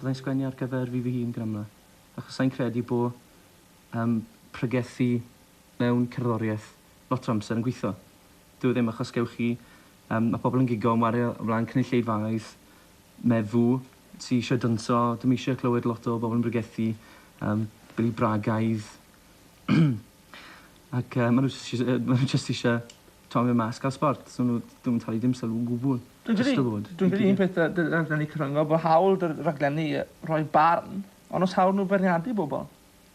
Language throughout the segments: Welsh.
Byddai'n sgwennu ar gyfer fi hun gyda hwnna. Achos sa'n credu bod pregethu mewn cerddoriaeth lot o amser yn gweithio. Dwi ddim achos gewch chi, mae pobl yn gigo yn wario o flaen cynulleidfaoedd, meddw, sy eisiau dynso, dim eisiau clywed lot o bobl yn pregethu, bili bragaidd. Ac maen nhw jyst eisiau tomio mas gael sport, so nhw ddim yn talu dim sylw yn gwbl. Dwi'n credu un peth y raglenni cyfryngol bod hawl y raglenni rhoi barn, ond os hawl nhw berniadu bobl.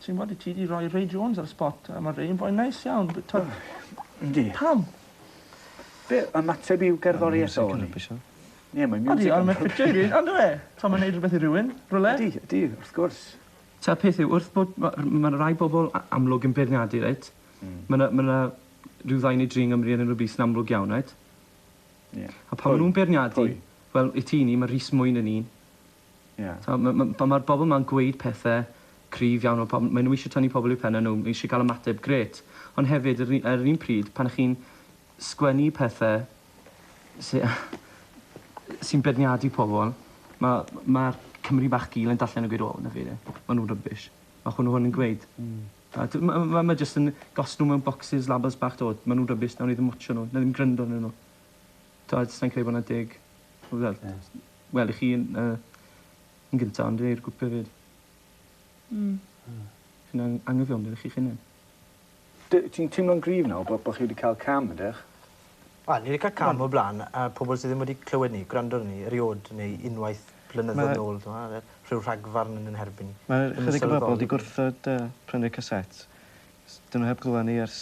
Ti'n bod i ti di rhoi Ray Jones ar y spot, a mae Ray'n boi neis iawn. Yndi. Pam? Be, ymateb i'w gerddoriaeth o hwnni? Ie, mae'n music. Ond mae'n ffitio i fi, ond dwi e? Tra mae'n neud rhywbeth i rywun, rwle? Ydi, wrth gwrs. Ta peth yw, wrth bod mae rai bobl amlwg yn beirniadu, reit? Mae yna rhyw ddau neu dri Nghymru yn unrhyw bus yn amlwg iawn, reit? A pan maen nhw'n beirniadu, wel, i ti ni, mae rhys mwyn yn un. Mae'r bobl ma'n gweud pethau cryf iawn o pobl, maen nhw eisiau tynnu pobl i'w penna nhw, eisiau cael ymateb gret. Ond hefyd, ar yr un pryd, pan ych chi'n sgwennu pethau sy'n beirniadu pobl, mae'r Cymru bach gil yn darllen o gweud, o, na fi, maen nhw'n rybys. Mae hwn yn gweud. Mae jyst yn gos nhw mewn boxes, labels bach dod, maen nhw'n rybys, nawn ni ddim watcho nhw, na ddim gryndo nhw. Doedd, sa'n credu bod yna deg. Wel, i chi yn gyntaf, ond i'r grŵp hefyd. Chi'n anghyfiawnder i chi chynnau. Ti'n teimlo'n gryf nawr bod chi wedi cael cam ydych? Wel, ni wedi cael cam o blaen, a pobl sydd ddim wedi clywed ni, gwrando ni, eriod neu unwaith blynyddoedd nôl. rhyw rhagfarn yn herbyn. Mae chydig o bobl wedi gwrthod prynu caset. Dyn nhw heb glywed ni ers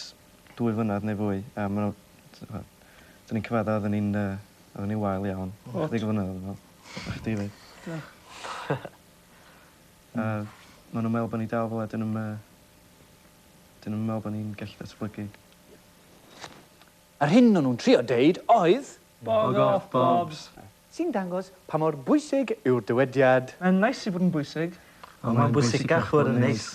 2 flynedd neu fwy. A maen nhw... Dyn ni'n cyfadda oedden ni'n wael iawn. Chydig o flynedd yn ôl. A chdi fi. A maen nhw'n meddwl bod ni dal fel dyn nhw'n meddwl bod ni'n gallu datblygu. Yr hyn o'n nhw'n trio deud oedd... Bog off, Bobs. Sy'n dangos pa mor bwysig yw'r dywediad. Mae'n neis i fod yn bwysig. Mae'n bwysicach fod yn neis.